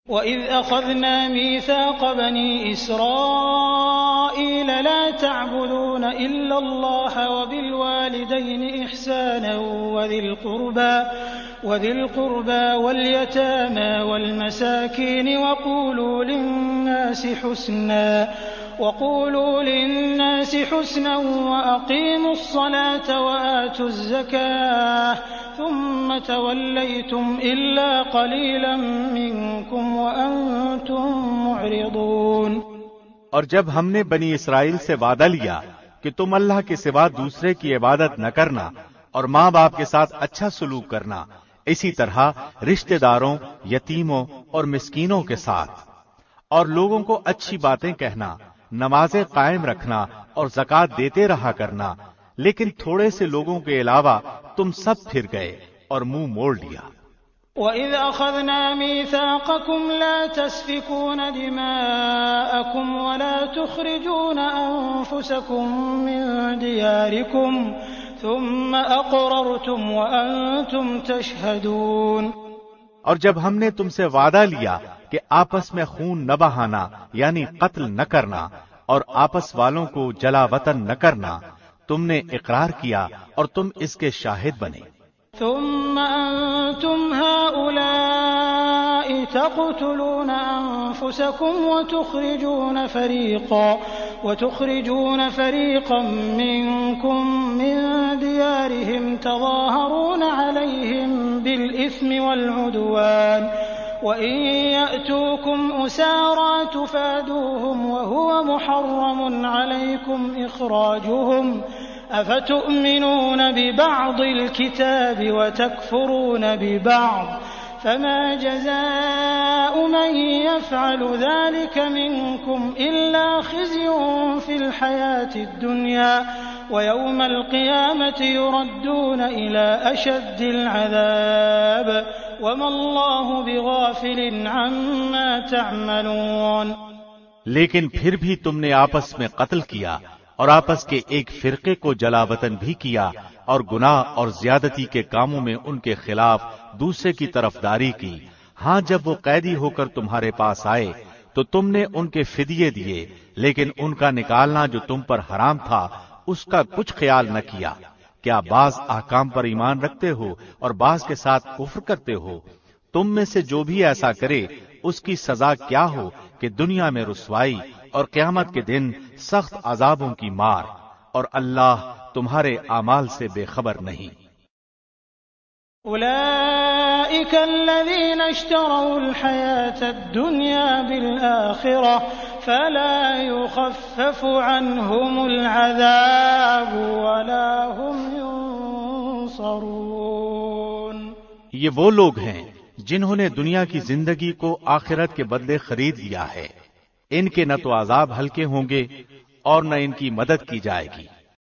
वइज़ अख़ज़ना मीसाक़ बनी इस्राईल ला तअबुदून इल्लल्लाह वबिल वालिदैनि इहसानन वज़िल क़ुर्बा वल यतामा वल मसाकीन वक़ूलू लिन्नासि हुस्ना वअक़ीमुस्सलाता वआतुज़्ज़काता थुम्म तवल्लैतुम इल्ला क़लीलन मिनकुम वअंतुम मुअरिदून। और जब हमने बनी इसराइल से वादा लिया कि तुम अल्लाह के सिवा दूसरे की इबादत न करना और माँ बाप के साथ अच्छा सलूक करना, इसी तरह रिश्तेदारों, यतीमों और मिस्कीनों के साथ, और लोगों को अच्छी बातें कहना, नमाजें कायम रखना और ज़कात देते रहा करना, लेकिन थोड़े से लोगों के अलावा तुम सब फिर गए और मुंह मोड़ लिया। वइज़ अख़ज़ना मीसाक़कुम ला तस्फ़िकून दिमाअकुम वला तुख़रिजून अनफुसकुम मिन दियारिकुम थुम्म अक़ररतुम वअंतुम तशहदून। और जब हमने तुमसे वादा लिया कि आपस में खून न बहाना यानी कत्ल न करना और आपस वालों को जला वतन न करना, तुमने इकरार किया और तुम इसके शाहिद बने। थुम्म अंतुम हाउलाइ तक़तुलून अनफुसकुम वतुख़रिजून फ़रीक़न मिनकुम मिन दियारिहिम तज़ाहरून अलैहिम बिलइस्मि वल्उद्वान वइन यअतूकुम उसारा तुफ़ादूहुम वहुव मुहर्रमुन अलैकुम इख़राजुहुम अफ़तुअमिनून बिबअज़िल किताबि वतकफ़ुरून बिबअज़ फमा जज़ाउ मन यफ़अलु ज़ालिक मिनकुम इल्ला ख़िज़्युन फ़िल हयातिद दुनिया वयौमल क़ियामति युरद्दून इला अशद्दिल अज़ाब वमल्लाहु बिग़ाफ़िलिन अम्मा तअमलून। लेकिन फिर भी तुमने आपस में कत्ल किया और आपस के एक फिरके को जलावतन भी किया और गुनाह और ज्यादती के कामों में उनके खिलाफ दूसरे की तरफदारी की। हाँ, जब वो कैदी होकर तुम्हारे पास आए तो तुमने उनके फिदिये दिए, लेकिन उनका निकालना जो तुम पर हराम था उसका कुछ ख्याल न किया। क्या बाज अहकाम पर ईमान रखते हो और बाज के साथ कुफ्र करते हो? तुम में से जो भी ऐसा करे उसकी सजा क्या हो कि दुनिया में रुसवाई और क़यामत के दिन सख्त अजाबों की मार, और अल्लाह तुम्हारे आमाल से बेखबर नहीं। उलाइक अल्लज़ीना इश्तरौल हयातद दुनिया बिल आखिरह फला युखफ़फ़ु अन्हुमुल अज़ाब वला हुम युनसरून। ये वो लोग हैं जिन्होंने दुनिया की जिंदगी को आखिरत के बदले खरीद लिया है। इनके न तो अजाब हल्के होंगे और न इनकी मदद की जाएगी।